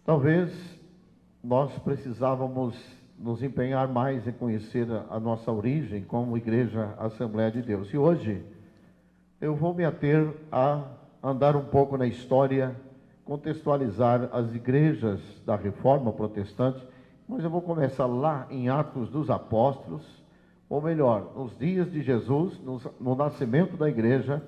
Talvez nós precisávamos nos empenhar mais em conhecer a nossa origem como Igreja Assembleia de Deus. E hoje eu vou me ater a andar um pouco na história, contextualizar as igrejas da Reforma Protestante, mas eu vou começar lá em Atos dos Apóstolos, ou melhor, nos dias de Jesus, no nascimento da igreja,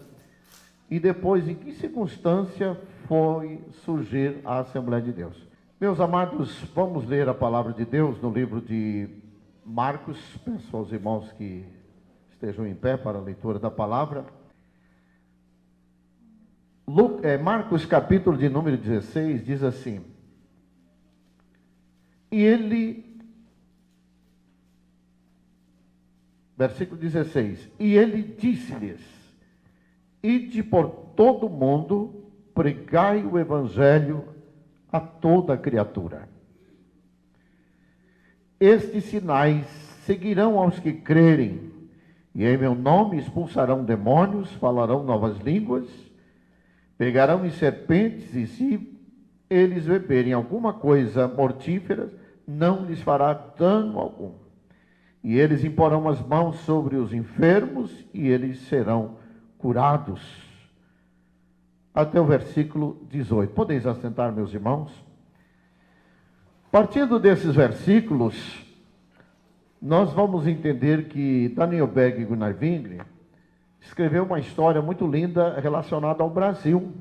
e depois em que circunstância foi surgir a Assembleia de Deus. Meus amados, vamos ler a palavra de Deus no livro de Marcos. Peço aos irmãos que estejam em pé para a leitura da palavra. Marcos, capítulo de número 16, diz assim: E ele, versículo 16, e ele disse-lhes: Ide por todo o mundo, pregai o evangelho a toda criatura. Estes sinais seguirão aos que crerem, e em meu nome expulsarão demônios, falarão novas línguas, pegarão em serpentes, e se eles beberem alguma coisa mortífera, não lhes fará dano algum. E eles imporão as mãos sobre os enfermos, e eles serão curados. Até o versículo 18. Podeis assentar, meus irmãos? Partindo desses versículos, nós vamos entender que Daniel Berg Gunnar-Vingre escreveu uma história muito linda relacionada ao Brasil.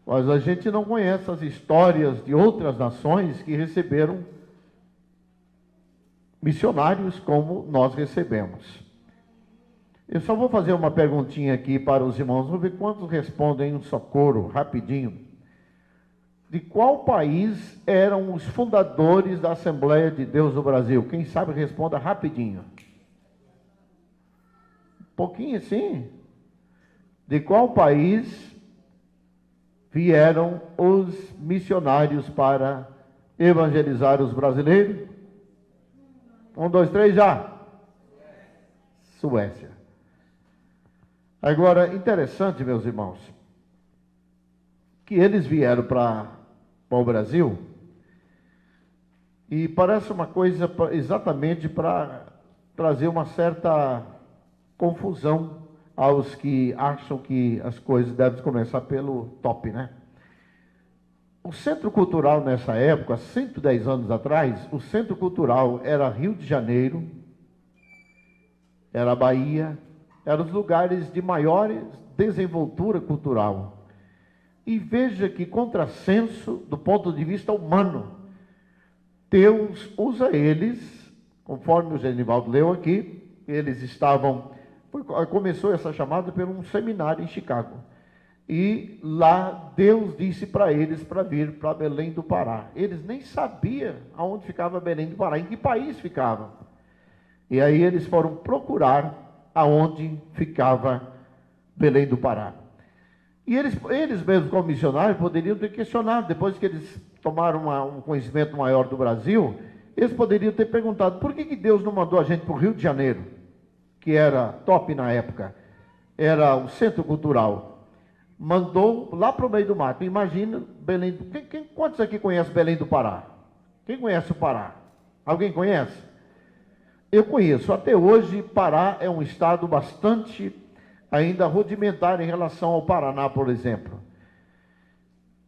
Mas a gente não conhece as histórias de outras nações que receberam missionários como nós recebemos. Eu só vou fazer uma perguntinha aqui para os irmãos, vamos ver quantos respondem um socorro, rapidinho. De qual país eram os fundadores da Assembleia de Deus do Brasil? Quem sabe responda rapidinho. Um pouquinho assim. De qual país vieram os missionários para evangelizar os brasileiros? 1, 2, 3, já. Suécia. Agora, interessante, meus irmãos, que eles vieram para o Brasil, e parece uma coisa exatamente para trazer uma certa confusão aos que acham que as coisas devem começar pelo top, né? O centro cultural nessa época, 110 anos atrás, o centro cultural era Rio de Janeiro, era Bahia, eram os lugares de maior desenvoltura cultural. E veja que contrassenso do ponto de vista humano. Deus usa eles, conforme o Genivaldo leu aqui, eles estavam... Começou essa chamada por um seminário em Chicago. E lá Deus disse para eles para vir para Belém do Pará. Eles nem sabiam aonde ficava Belém do Pará, em que país ficava. E aí eles foram procurar aonde ficava Belém do Pará. E eles mesmos, como missionários, poderiam ter questionado, depois que eles tomaram um conhecimento maior do Brasil, eles poderiam ter perguntado, por que Deus não mandou a gente para o Rio de Janeiro, que era top na época, era o centro cultural, mandou lá para o meio do mato. Imagina Belém, quantos aqui conhecem Belém do Pará? Quem conhece o Pará? Alguém conhece? Eu conheço. Até hoje, Pará é um estado bastante ainda rudimentar em relação ao Paraná, por exemplo.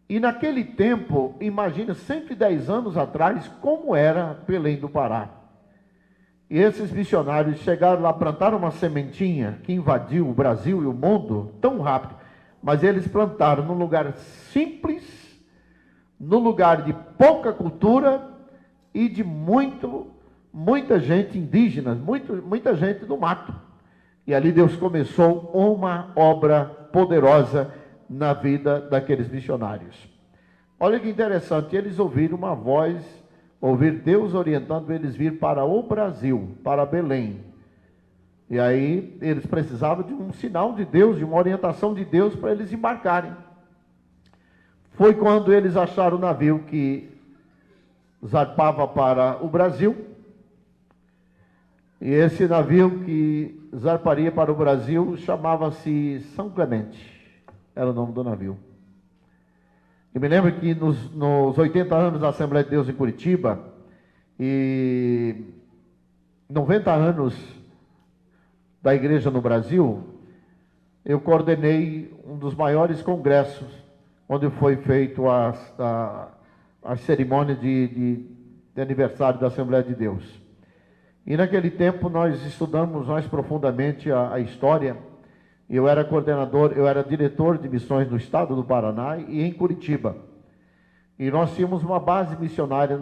E naquele tempo, imagina, 110 anos atrás, como era Belém do Pará. E esses missionários chegaram lá, plantaram uma sementinha que invadiu o Brasil e o mundo tão rápido. Mas eles plantaram num lugar simples, num lugar de pouca cultura e de muita gente indígena, muita gente do mato. E ali Deus começou uma obra poderosa na vida daqueles missionários. Olha que interessante, eles ouviram uma voz, ouviram Deus orientando eles vir para o Brasil, para Belém. E aí eles precisavam de um sinal de Deus, de uma orientação de Deus para eles embarcarem. Foi quando eles acharam o navio que zarpava para o Brasil. E esse navio que zarparia para o Brasil chamava-se São Clemente. Era o nome do navio. Eu me lembro que nos 80 anos da Assembleia de Deus em Curitiba, e 90 anos da igreja no Brasil, eu coordenei um dos maiores congressos, onde foi feito a cerimônia de aniversário da Assembleia de Deus. E naquele tempo nós estudamos mais profundamente a história. Eu era coordenador, eu era diretor de missões no estado do Paraná e em Curitiba. E nós tínhamos uma base missionária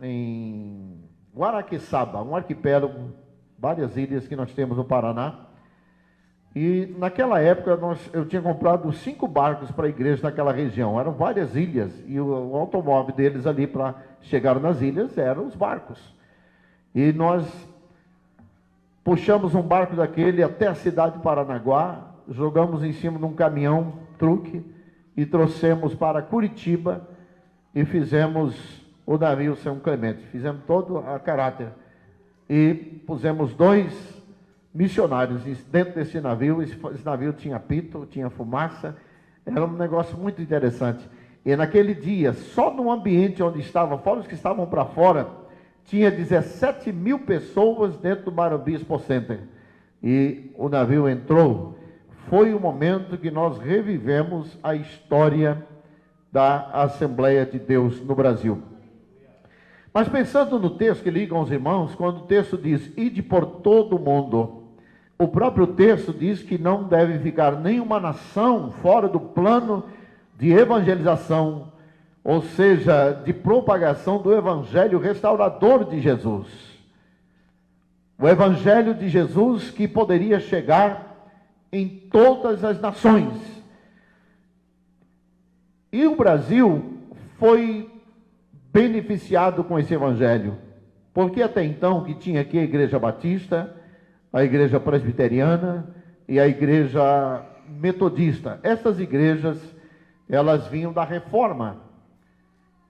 em Guaraqueçaba, um arquipélago, várias ilhas que nós temos no Paraná. E naquela época eu tinha comprado 5 barcos para a igreja naquela região. Eram várias ilhas e o automóvel deles ali para chegar nas ilhas eram os barcos. E nós puxamos um barco daquele até a cidade de Paranaguá, jogamos em cima de um caminhão, truque, e trouxemos para Curitiba e fizemos o navio São Clemente. Fizemos todo a caráter e pusemos 2 missionários dentro desse navio. Esse navio tinha apito, tinha fumaça, era um negócio muito interessante. E naquele dia, só no ambiente onde estavam, fora os que estavam para fora, tinha 17 mil pessoas dentro do Marumbi Expo Center. E o navio entrou. Foi o momento que nós revivemos a história da Assembleia de Deus no Brasil. Mas pensando no texto que ligam os irmãos, quando o texto diz, ide por todo o mundo, o próprio texto diz que não deve ficar nenhuma nação fora do plano de evangelização, ou seja, de propagação do evangelho restaurador de Jesus. O evangelho de Jesus que poderia chegar em todas as nações. E o Brasil foi beneficiado com esse evangelho, porque até então que tinha aqui a Igreja Batista, a Igreja Presbiteriana e a Igreja Metodista. Essas igrejas, elas vinham da Reforma.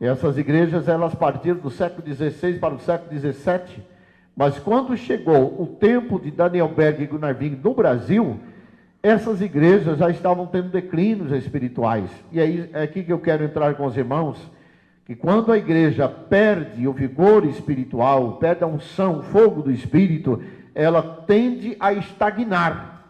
Essas igrejas, elas partiram do século XVI para o século XVII, mas quando chegou o tempo de Daniel Berg e Gunnar Wing no Brasil, essas igrejas já estavam tendo declínios espirituais. E aí é aqui que eu quero entrar com os irmãos, que quando a igreja perde o vigor espiritual, perde a unção, o fogo do Espírito, ela tende a estagnar,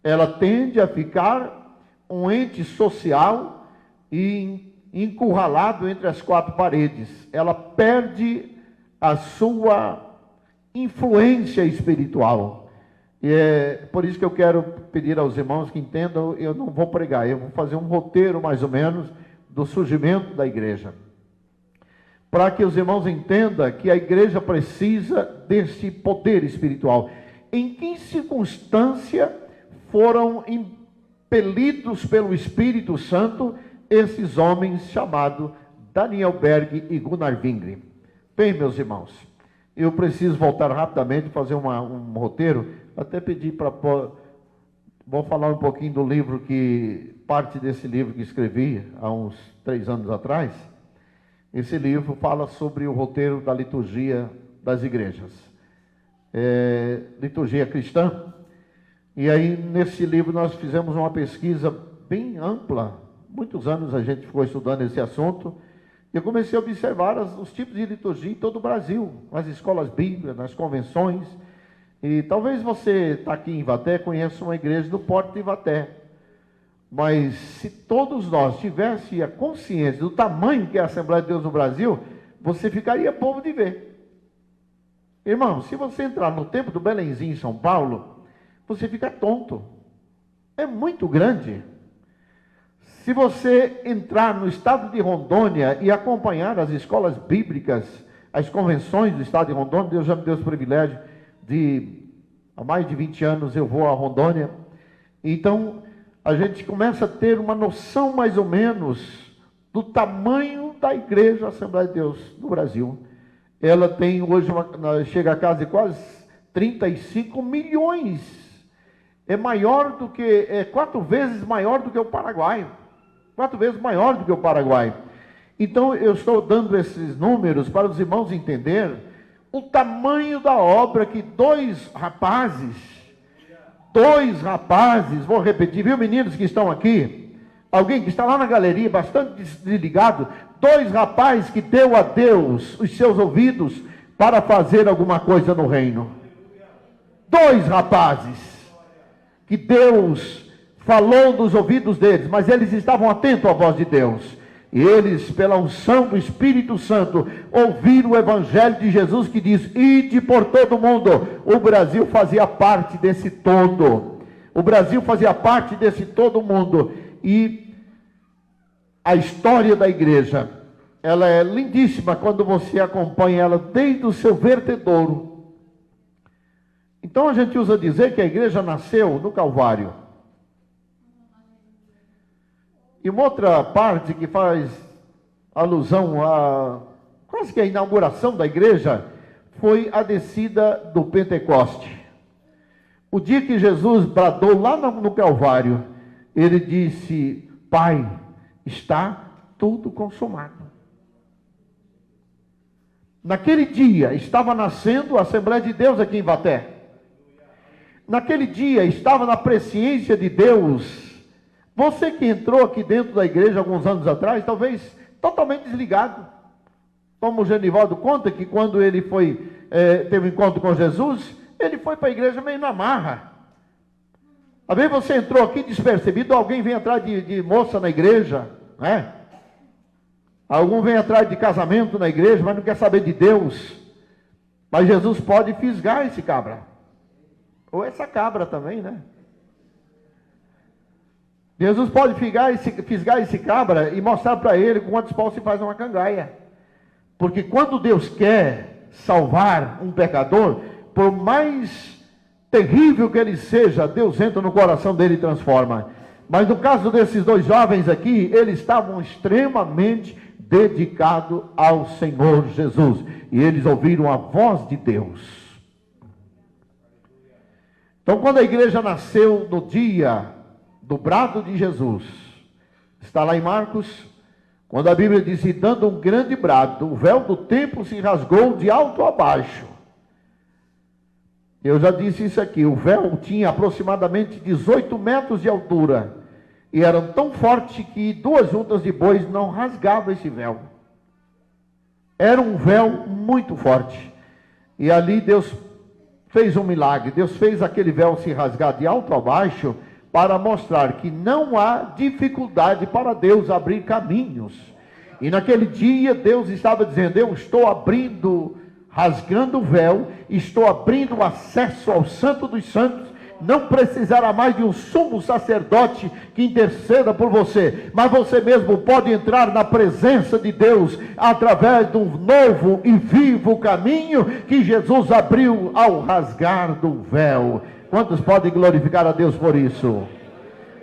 ela tende a ficar um ente social e encurralado entre as 4 paredes. Ela perde a sua influência espiritual. E é por isso que eu quero pedir aos irmãos que entendam, eu não vou pregar, eu vou fazer um roteiro mais ou menos do surgimento da igreja, para que os irmãos entendam que a igreja precisa desse poder espiritual. Em que circunstância foram impelidos pelo Espírito Santo esses homens chamados Daniel Berg e Gunnar Wingren? Bem, meus irmãos, eu preciso voltar rapidamente, fazer um roteiro, até pedir para... Vou falar um pouquinho do livro parte desse livro que escrevi há uns 3 anos atrás. Esse livro fala sobre o roteiro da liturgia das igrejas. Liturgia cristã. E aí, nesse livro, nós fizemos uma pesquisa bem ampla. Muitos anos a gente ficou estudando esse assunto. E eu comecei a observar os tipos de liturgia em todo o Brasil, nas escolas bíblicas, nas convenções. E talvez você está aqui em Ivaté, conheça uma igreja do Porto de Ivaté. Mas se todos nós tivéssemos a consciência do tamanho que é a Assembleia de Deus no Brasil, você ficaria bobo de ver. Irmão, se você entrar no templo do Belenzinho em São Paulo, você fica tonto. É muito grande. Se você entrar no estado de Rondônia e acompanhar as escolas bíblicas, as convenções do estado de Rondônia, Deus já me deu esse privilégio há mais de 20 anos eu vou a Rondônia. Então, a gente começa a ter uma noção mais ou menos do tamanho da igreja Assembleia de Deus no Brasil. Ela tem hoje, chega a casa de quase 35 milhões. É maior do que, 4 vezes maior do que o Paraguai. 4 vezes maior do que o Paraguai. Então, eu estou dando esses números para os irmãos entenderem o tamanho da obra que 2 rapazes, vou repetir, viu, meninos que estão aqui? Alguém que está lá na galeria, bastante desligado, 2 rapazes que deu a Deus os seus ouvidos para fazer alguma coisa no reino. 2 rapazes que Deus falou nos ouvidos deles, mas eles estavam atentos à voz de Deus. E eles, pela unção do Espírito Santo, ouviram o Evangelho de Jesus que diz: ide por todo mundo. O Brasil fazia parte desse todo. O Brasil fazia parte desse todo mundo. E a história da igreja, ela é lindíssima quando você acompanha ela desde o seu vertedouro. Então a gente usa dizer que a igreja nasceu no Calvário. E uma outra parte que faz alusão a quase que a inauguração da igreja foi a descida do Pentecoste. O dia que Jesus bradou lá no Calvário, ele disse: Pai, está tudo consumado. Naquele dia estava nascendo a Assembleia de Deus aqui em Ibaté. Naquele dia estava na presciência de Deus. Você que entrou aqui dentro da igreja alguns anos atrás, talvez totalmente desligado. Como o Genivaldo conta que quando ele teve um encontro com Jesus, ele foi para a igreja meio na marra. Às vezes você entrou aqui despercebido, alguém vem atrás de moça na igreja, né? Algum vem atrás de casamento na igreja, mas não quer saber de Deus. Mas Jesus pode fisgar esse cabra. Ou essa cabra também, né? Jesus pode fisgar esse cabra e mostrar para ele com quantos paus se faz uma cangaia. Porque quando Deus quer salvar um pecador, por mais terrível que ele seja, Deus entra no coração dele e transforma. Mas no caso desses 2 jovens aqui, eles estavam extremamente dedicados ao Senhor Jesus. E eles ouviram a voz de Deus. Então quando a igreja nasceu no dia do brado de Jesus, está lá em Marcos, quando a Bíblia diz: e dando um grande brado, o véu do templo se rasgou de alto a baixo. Eu já disse isso aqui, o véu tinha aproximadamente 18 metros de altura, e era tão forte que 2 juntas de bois não rasgavam esse véu. Era um véu muito forte, e ali Deus fez um milagre. Deus fez aquele véu se rasgar de alto a baixo, para mostrar que não há dificuldade para Deus abrir caminhos. E naquele dia Deus estava dizendo: eu estou abrindo, rasgando o véu, estou abrindo o acesso ao Santo dos Santos. Não precisará mais de um sumo sacerdote que interceda por você, mas você mesmo pode entrar na presença de Deus através de um novo e vivo caminho que Jesus abriu ao rasgar do véu. Quantos podem glorificar a Deus por isso?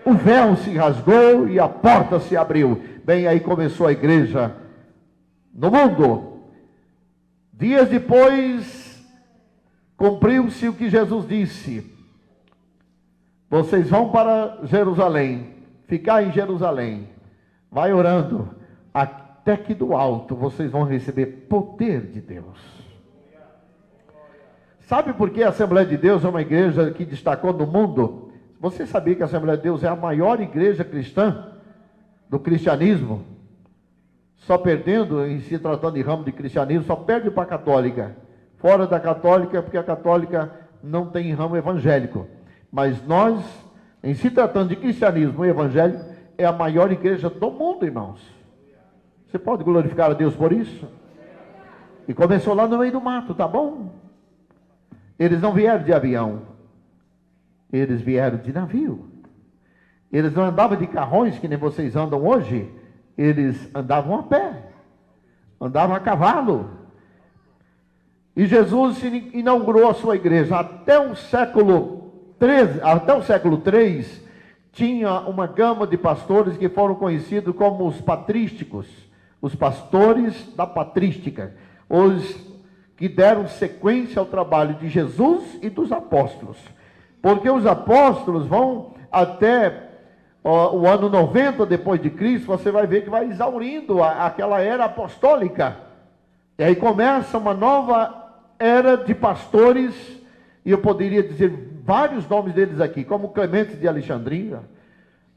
O véu se rasgou e a porta se abriu. Bem, aí começou a igreja no mundo. Dias depois, cumpriu-se o que Jesus disse: vocês vão para Jerusalém, ficar em Jerusalém, vai orando, até que do alto vocês vão receber poder de Deus. Sabe por que a Assembleia de Deus é uma igreja que destacou no mundo? Você sabia que a Assembleia de Deus é a maior igreja cristã do cristianismo? Só perdendo, em se tratando de ramo de cristianismo, só perde para a católica. Fora da católica, porque a católica não tem ramo evangélico. Mas nós, em se tratando de cristianismo e evangelho, é a maior igreja do mundo, irmãos. Você pode glorificar a Deus por isso? E começou lá no meio do mato, tá bom? Eles não vieram de avião, eles vieram de navio. Eles não andavam de carrões que nem vocês andam hoje, eles andavam a pé, andavam a cavalo. E Jesus inaugurou a sua igreja. Até o século III, tinha uma gama de pastores que foram conhecidos como os patrísticos, os pastores da patrística, os que deram sequência ao trabalho de Jesus e dos apóstolos. Porque os apóstolos vão até o ano 90 depois de Cristo, você vai ver que vai exaurindo aquela era apostólica. E aí começa uma nova era de pastores, e eu poderia dizer vários nomes deles aqui, como Clemente de Alexandria,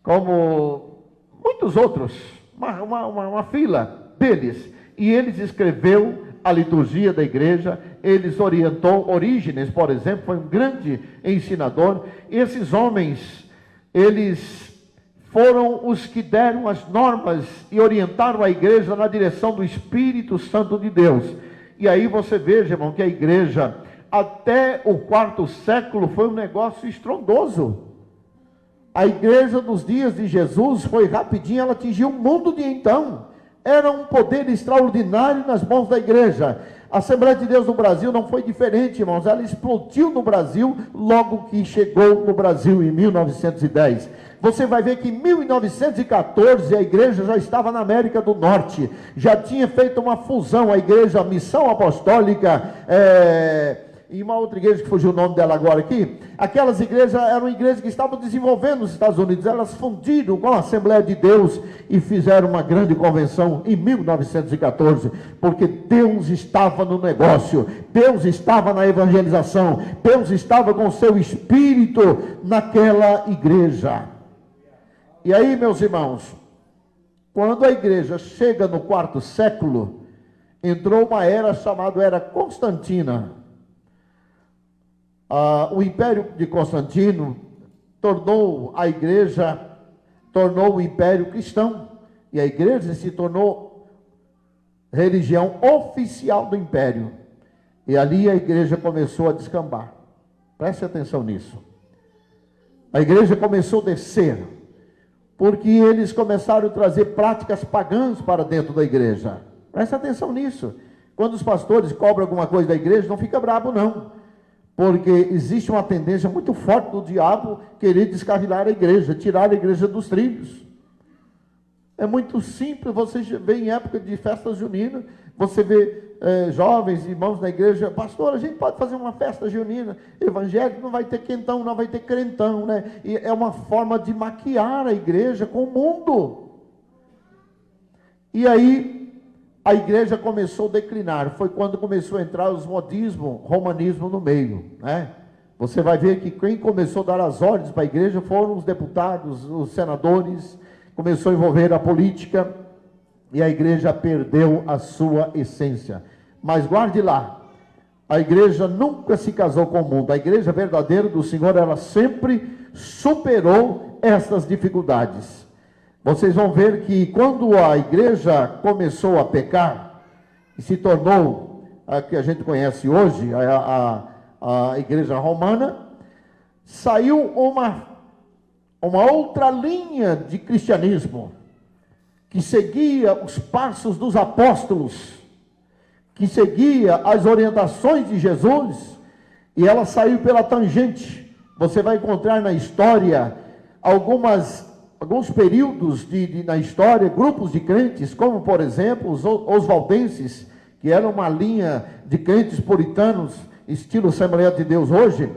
como muitos outros, uma fila deles, e eles escreveu a liturgia da igreja, eles orientou. Orígenes, por exemplo, foi um grande ensinador. Esses homens, eles foram os que deram as normas e orientaram a igreja na direção do Espírito Santo de Deus. E aí você veja, irmão, que a igreja, até o 4º século, foi um negócio estrondoso. A igreja nos dias de Jesus foi rapidinho, ela atingiu o mundo de então. Era um poder extraordinário nas mãos da igreja. A Assembleia de Deus no Brasil não foi diferente, irmãos. Ela explodiu no Brasil logo que chegou no Brasil em 1910. Você vai ver que em 1914 a igreja já estava na América do Norte. Já tinha feito uma fusão, a igreja, a Missão Apostólica, e uma outra igreja que fugiu o nome dela agora aqui. Aquelas igrejas eram igrejas que estavam desenvolvendo nos Estados Unidos. Elas fundiram com a Assembleia de Deus e fizeram uma grande convenção em 1914, porque Deus estava no negócio, Deus estava na evangelização, Deus estava com o seu Espírito naquela igreja. E aí, meus irmãos, quando a igreja chega no 4º século, entrou uma era chamada Era Constantina. O Império de Constantino tornou a igreja, tornou o Império cristão, e a igreja se tornou religião oficial do Império, e ali a igreja começou a descambar. Preste atenção nisso. A igreja começou a descer, porque eles começaram a trazer práticas pagãs para dentro da igreja. Preste atenção nisso. Quando os pastores cobram alguma coisa da igreja, não fica bravo não, porque existe uma tendência muito forte do diabo querer descarrilar a igreja, tirar a igreja dos trilhos. É muito simples. Você vê em época de festa junina, você vê jovens, irmãos da igreja: pastor, a gente pode fazer uma festa junina evangélica, não vai ter quentão, não vai ter crentão, né? E é uma forma de maquiar a igreja com o mundo. E aí a igreja começou a declinar. Foi quando começou a entrar os modismo, romanismo no meio, né? Você vai ver que quem começou a dar as ordens para a igreja foram os deputados, os senadores. Começou a envolver a política, e a igreja perdeu a sua essência. Mas guarde lá, a igreja nunca se casou com o mundo. A igreja verdadeira do Senhor, ela sempre superou essas dificuldades. Vocês vão ver que quando a igreja começou a pecar, e se tornou a que a gente conhece hoje, a igreja romana, saiu uma outra linha de cristianismo, que seguia os passos dos apóstolos, que seguia as orientações de Jesus, e ela saiu pela tangente. Você vai encontrar na história alguns períodos na história, grupos de crentes, como por exemplo os valdenses, que eram uma linha de crentes puritanos, estilo Assembleia de Deus hoje.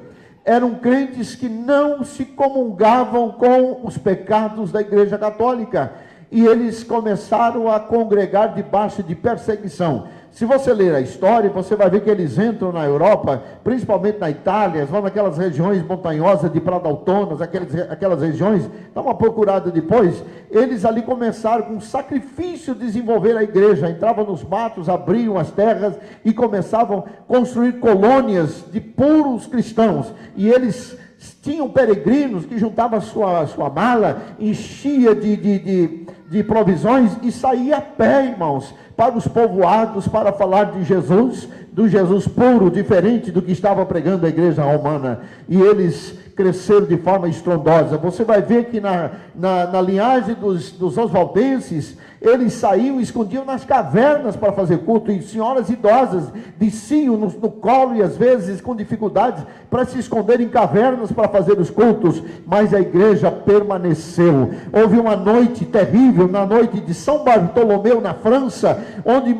Eram crentes que não se comungavam com os pecados da igreja católica, e eles começaram a congregar debaixo de perseguição. Se você ler a história, você vai ver que eles entram na Europa, principalmente na Itália, vão naquelas regiões montanhosas de Pradaltonas, aquelas regiões, dá uma procurada depois. Eles ali começaram com sacrifício a desenvolver a igreja, entravam nos matos, abriam as terras e começavam a construir colônias de puros cristãos, e eles tinham peregrinos que juntavam a sua mala, enchia de provisões e saía a pé, irmãos, para os povoados, para falar de Jesus, do Jesus puro, diferente do que estava pregando a igreja romana. E eles cresceram de forma estrondosa. Você vai ver que na linhagem dos oswaldenses, eles saíam e escondiam nas cavernas para fazer culto, e senhoras idosas desciam no colo, e às vezes com dificuldades, para se esconder em cavernas para fazer os cultos. Mas a igreja permaneceu. Houve uma noite terrível, na noite de São Bartolomeu, na França, onde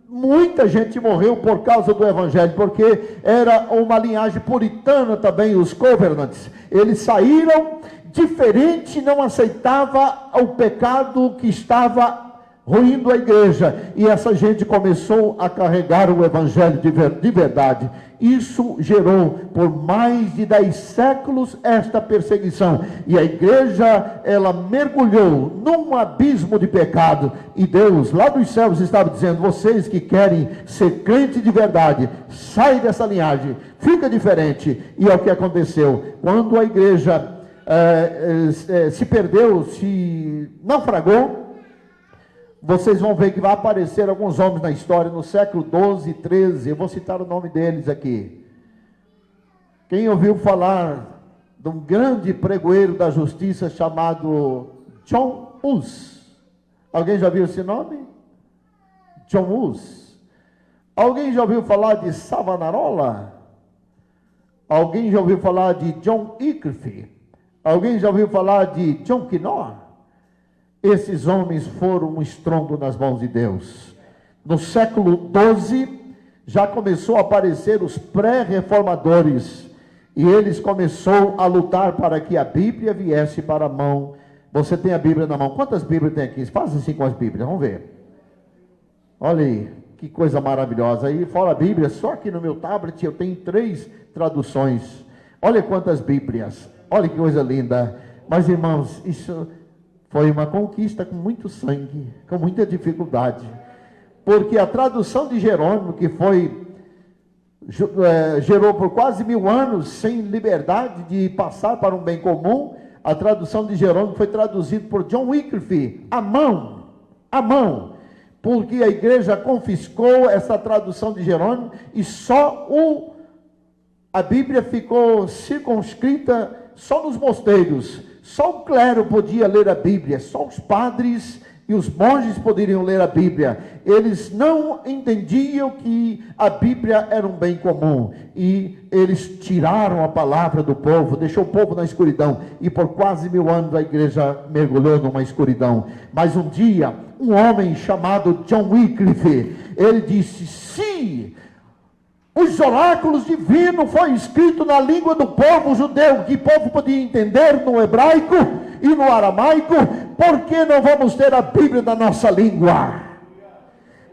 muita gente morreu por causa do evangelho, porque era uma linhagem puritana também, os Covenants. Eles saíram diferente, não aceitava o pecado que estava ruindo a igreja, e essa gente começou a carregar o evangelho de verdade. Isso gerou por mais de 10 séculos esta perseguição, e a igreja, ela mergulhou num abismo de pecado, e Deus lá dos céus estava dizendo: vocês que querem ser crente de verdade, sai dessa linhagem, fica diferente. E é o que aconteceu. Quando a igreja se perdeu, se naufragou, vocês vão ver que vai aparecer alguns homens na história, no século 12, 13, eu vou citar o nome deles aqui. Quem ouviu falar de um grande pregoeiro da justiça chamado John Hus? Alguém já viu esse nome? John Hus. Alguém já ouviu falar de Savonarola? Alguém já ouviu falar de John Wycliffe? Alguém já ouviu falar de John Knorr? Esses homens foram um estrondo nas mãos de Deus. No século XII, já começou a aparecer os pré-reformadores, e eles começaram a lutar para que a Bíblia viesse para a mão. Você tem a Bíblia na mão? Quantas Bíblias tem aqui? Faz assim com as Bíblias, vamos ver. Olha aí, que coisa maravilhosa. Aí fora a Bíblia, só aqui no meu tablet eu tenho 3 traduções. Olha quantas Bíblias, olha que coisa linda. Mas irmãos, isso foi uma conquista com muito sangue, com muita dificuldade, porque a tradução de Jerônimo, que gerou por quase 1000 anos, sem liberdade de passar para um bem comum, a tradução de Jerônimo foi traduzida por John Wycliffe, à mão, porque a igreja confiscou essa tradução de Jerônimo, e só a Bíblia ficou circunscrita só nos mosteiros. Só o clero podia ler a Bíblia, só os padres e os monges poderiam ler a Bíblia. Eles não entendiam que a Bíblia era um bem comum, e eles tiraram a palavra do povo, deixou o povo na escuridão, e por quase 1000 anos a igreja mergulhou numa escuridão. Mas um dia, um homem chamado John Wycliffe, ele disse: se os oráculos divinos foi escrito na língua do povo judeu, que o povo podia entender, no hebraico e no aramaico, por que não vamos ter a Bíblia na nossa língua?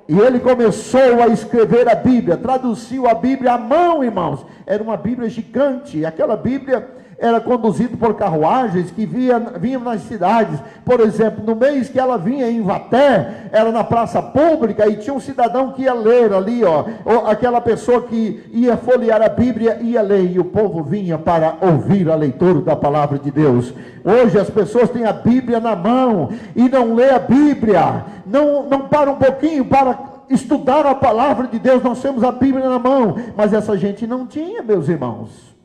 E ele começou a escrever a Bíblia, traduziu a Bíblia à mão, irmãos. Era uma Bíblia gigante. Aquela Bíblia era conduzida por carruagens que vinham nas cidades. Por exemplo, no mês que ela vinha em Vaté, era na praça pública, e tinha um cidadão que ia ler ali, ou aquela pessoa que ia folhear a Bíblia, ia ler, e o povo vinha para ouvir a leitura da palavra de Deus. Hoje as pessoas têm a Bíblia na mão, e não lê a Bíblia, não para um pouquinho para estudar a palavra de Deus. Nós temos a Bíblia na mão, mas essa gente não tinha, meus irmãos.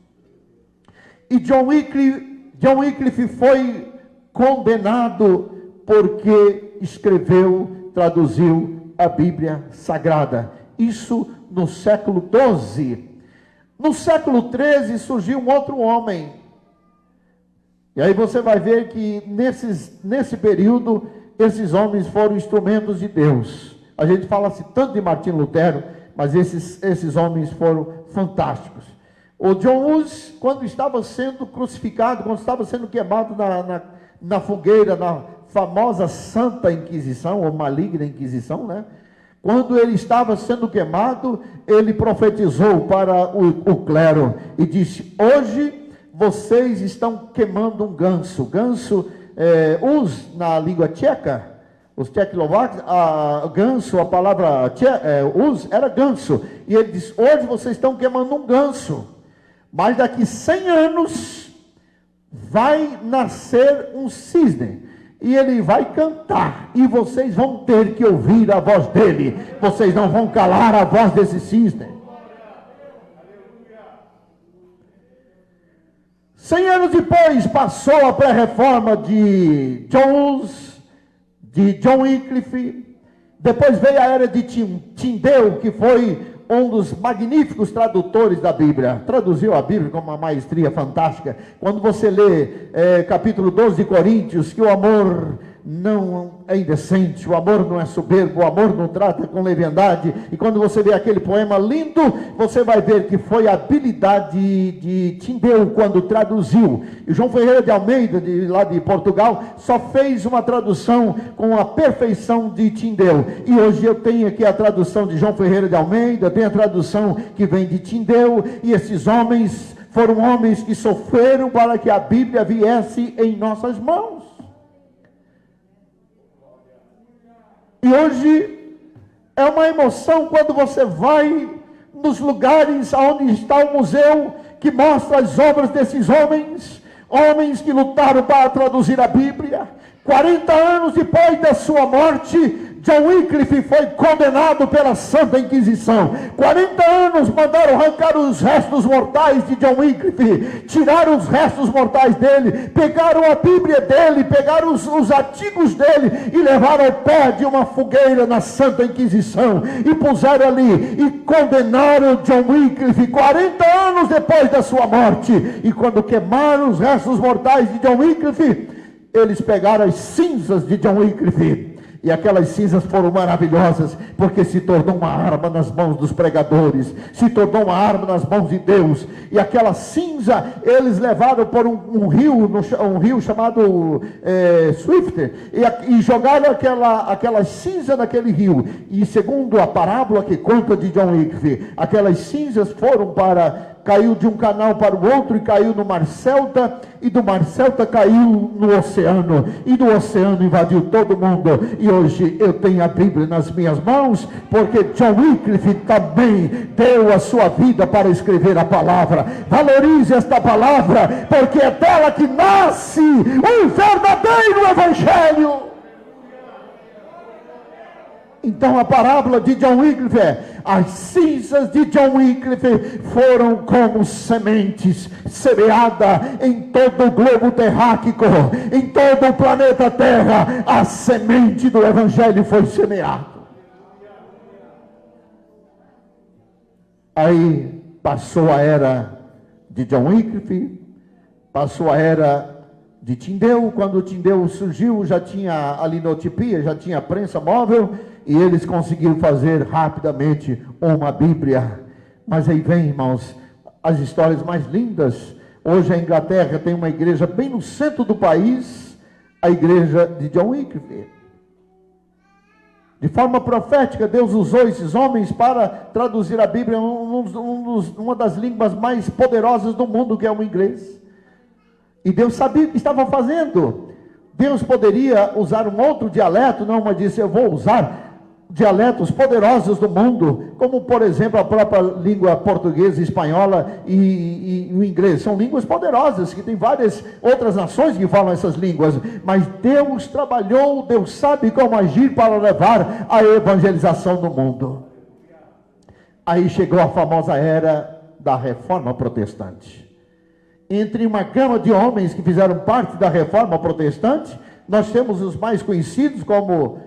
E John Wycliffe foi condenado porque escreveu, traduziu a Bíblia Sagrada. Isso no século XII. No século XIII surgiu um outro homem. E aí você vai ver que nesse período, esses homens foram instrumentos de Deus. A gente fala-se tanto de Martinho Lutero, mas esses homens foram fantásticos. O John Hus, quando estava sendo crucificado, quando estava sendo queimado na fogueira, na famosa Santa Inquisição, ou maligna Inquisição, né? Quando ele estava sendo queimado, ele profetizou para o clero e disse: hoje vocês estão queimando um ganso. Ganso, Hus na língua tcheca, os tchecoslovacos, ganso, a palavra Hus era ganso. E ele disse: hoje vocês estão queimando um ganso, mas daqui 100 anos vai nascer um cisne, e ele vai cantar, e vocês vão ter que ouvir a voz dele. Vocês não vão calar a voz desse cisne. 100 anos depois, passou a pré-reforma de John Hus, de John Wycliffe. Depois veio a era de Tyndale, que foi um dos magníficos tradutores da Bíblia. Traduziu a Bíblia com uma maestria fantástica. Quando você lê capítulo 12 de Coríntios, que o amor não é indecente, o amor não é soberbo, o amor não trata com leviandade. E quando você vê aquele poema lindo, você vai ver que foi a habilidade de Tindeu quando traduziu. E João Ferreira de Almeida, lá de Portugal, só fez uma tradução com a perfeição de Tindeu. E hoje eu tenho aqui a tradução de João Ferreira de Almeida, tem a tradução que vem de Tindeu, e esses homens foram homens que sofreram para que a Bíblia viesse em nossas mãos. E hoje é uma emoção quando você vai nos lugares onde está o museu, que mostra as obras desses homens, homens que lutaram para traduzir a Bíblia. 40 anos depois da sua morte, John Wycliffe foi condenado pela Santa Inquisição. 40 anos mandaram arrancar os restos mortais de John Wycliffe, tiraram os restos mortais dele, pegaram a Bíblia dele, pegaram os artigos dele e levaram ao pé de uma fogueira na Santa Inquisição e puseram ali e condenaram John Wycliffe 40 anos depois da sua morte. E quando queimaram os restos mortais de John Wycliffe, eles pegaram as cinzas de John Wycliffe. E aquelas cinzas foram maravilhosas, porque se tornou uma arma nas mãos dos pregadores, se tornou uma arma nas mãos de Deus. E aquela cinza eles levaram por um rio chamado Swift, e jogaram aquela cinza naquele rio. E segundo a parábola que conta de John Wycliffe, aquelas cinzas caiu de um canal para o outro e caiu no Mar Celta, e do Mar Celta caiu no oceano, e do oceano invadiu todo mundo. E hoje eu tenho a Bíblia nas minhas mãos, porque John Wycliffe também deu a sua vida para escrever a palavra. Valorize esta palavra, porque é dela que nasce o verdadeiro Evangelho. Então a parábola de John Wycliffe as cinzas de John Wycliffe foram como sementes semeadas em todo o globo terráqueo, em todo o planeta Terra. A semente do Evangelho foi semeada. Aí passou a era de John Wycliffe, passou a era de Tindeu. Quando Tindeu surgiu, já tinha a linotipia, já tinha a prensa móvel, e eles conseguiram fazer rapidamente uma Bíblia. Mas aí vem, irmãos, as histórias mais lindas. Hoje a Inglaterra tem uma igreja bem no centro do país, a igreja de John Wycliffe. De forma profética, Deus usou esses homens para traduzir a Bíblia em uma das línguas mais poderosas do mundo, que é o inglês. E Deus sabia o que estava fazendo. Deus poderia usar um outro dialeto, não, mas disse: eu vou usar dialetos poderosos do mundo, como por exemplo a própria língua portuguesa, espanhola e o inglês. São línguas poderosas, que tem várias outras nações que falam essas línguas, mas Deus trabalhou, Deus sabe como agir para levar a evangelização do mundo. Aí chegou a famosa era da Reforma Protestante. Entre uma gama de homens que fizeram parte da Reforma Protestante, nós temos os mais conhecidos como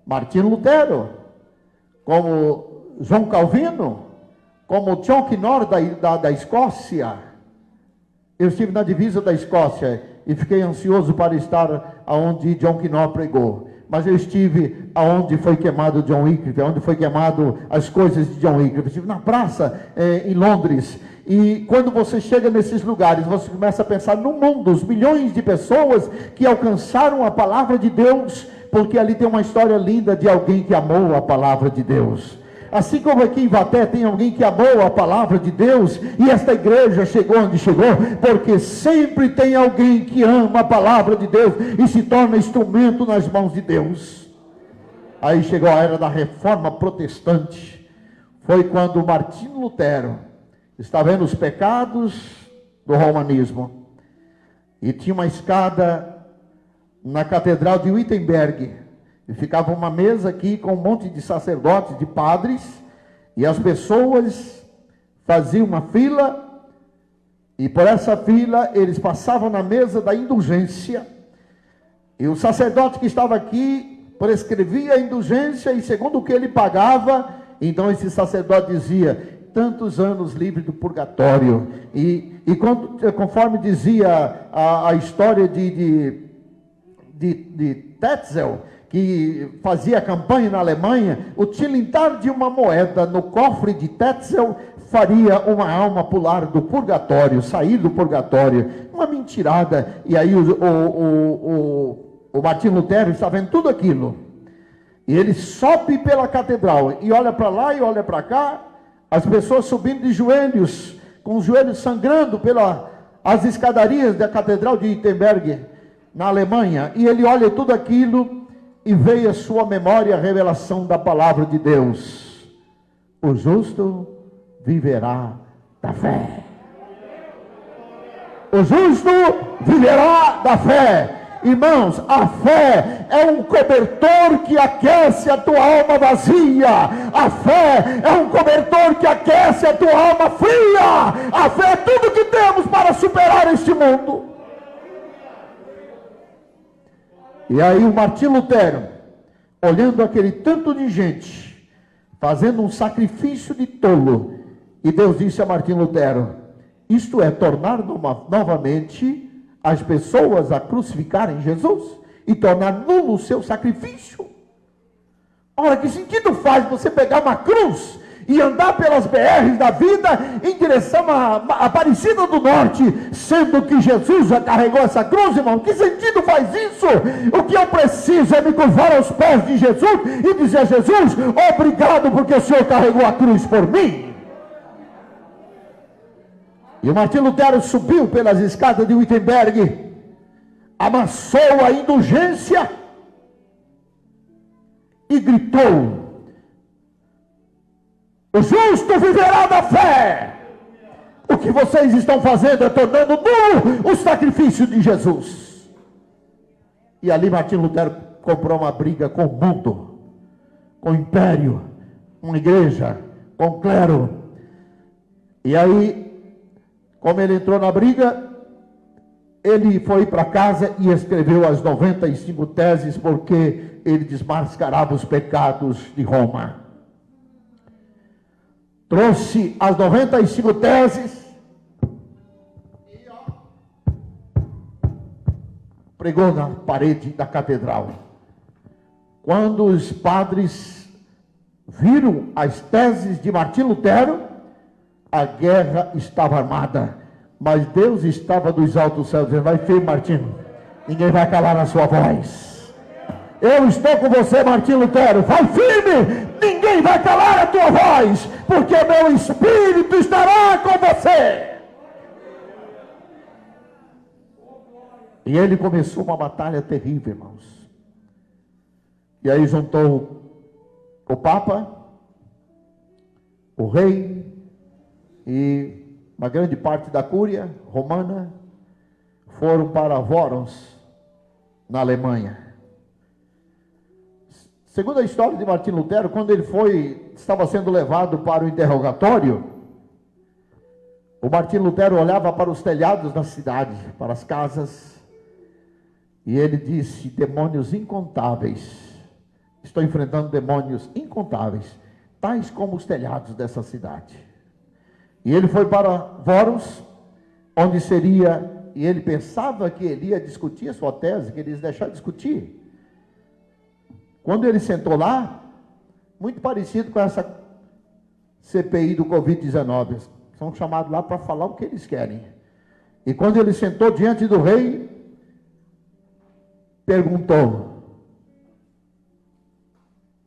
Martinho Lutero, como João Calvino, como John Knorr da Escócia. Eu estive na divisa da Escócia e fiquei ansioso para estar aonde John Knorr pregou. Mas eu estive aonde foi queimado John Wycliffe, aonde foi queimado as coisas de John Wycliffe. Estive na praça em Londres. E quando você chega nesses lugares, você começa a pensar no mundo, os milhões de pessoas que alcançaram a palavra de Deus, porque ali tem uma história linda de alguém que amou a palavra de Deus. Assim como aqui em Vaté tem alguém que amou a palavra de Deus, e esta igreja chegou onde chegou, porque sempre tem alguém que ama a palavra de Deus e se torna instrumento nas mãos de Deus. Aí chegou a era da Reforma Protestante. Foi quando Martinho Lutero estava vendo os pecados do romanismo, e tinha uma escada na Catedral de Wittenberg, e ficava uma mesa aqui com um monte de sacerdotes, de padres, e as pessoas faziam uma fila, e por essa fila eles passavam na mesa da indulgência, e o sacerdote que estava aqui prescrevia a indulgência, e segundo o que ele pagava, então esse sacerdote dizia: tantos anos livre do purgatório. E conforme dizia a história de Tetzel, que fazia campanha na Alemanha, o tilintar de uma moeda no cofre de Tetzel faria uma alma pular do purgatório, sair do purgatório. Uma mentirada. E aí o Martinho Lutero está vendo tudo aquilo. E ele sobe pela catedral e olha para lá e olha para cá, as pessoas subindo de joelhos, com os joelhos sangrando pelas escadarias da catedral de Wittenberg, na Alemanha. E ele olha tudo aquilo e veio à sua memória a revelação da palavra de Deus. O justo viverá da fé. O justo viverá da fé. Irmãos, a fé é um cobertor que aquece a tua alma vazia. A fé é um cobertor que aquece a tua alma fria. A fé é tudo que temos para superar este mundo. E aí o Martinho Lutero, olhando aquele tanto de gente, fazendo um sacrifício de tolo, e Deus disse a Martinho Lutero: isto é, tornar novamente as pessoas a crucificarem Jesus e tornar nulo o seu sacrifício. Ora, que sentido faz você pegar uma cruz e andar pelas BRs da vida em direção à Aparecida do Norte, sendo que Jesus já carregou essa cruz, irmão? Que sentido faz isso? O que eu preciso é me curvar aos pés de Jesus e dizer a Jesus: obrigado porque o Senhor carregou a cruz por mim. E o Martinho Lutero subiu pelas escadas de Wittenberg, amassou a indulgência e gritou: o justo viverá da fé. O que vocês estão fazendo é tornando nulo o sacrifício de Jesus. E ali Martinho Lutero comprou uma briga com o mundo, com o império, com a igreja, com o clero. E aí, como ele entrou na briga, ele foi para casa e escreveu as 95 teses, porque ele desmascarava os pecados de Roma. Trouxe as 95 teses e pregou na parede da catedral. Quando os padres viram as teses de Martinho Lutero, a guerra estava armada, mas Deus estava dos altos céus dizendo: vai firme, Martinho, ninguém vai calar a sua voz. Eu estou com você, Martinho Lutero, vai firme, ninguém vai calar a tua voz, porque meu Espírito estará com você. E ele começou uma batalha terrível, irmãos. E aí juntou o Papa, o rei e uma grande parte da cúria romana, foram para Worms, na Alemanha. Segundo a história de Martinho Lutero, quando ele estava sendo levado para o interrogatório, o Martinho Lutero olhava para os telhados da cidade, para as casas, e ele disse: demônios incontáveis, estou enfrentando demônios incontáveis, tais como os telhados dessa cidade. E ele foi para Worms, onde seria, e ele pensava que ele ia discutir a sua tese, que ele ia deixar de discutir. Quando ele sentou lá, muito parecido com essa CPI do Covid-19, são chamados lá para falar o que eles querem. E quando ele sentou diante do rei, perguntou: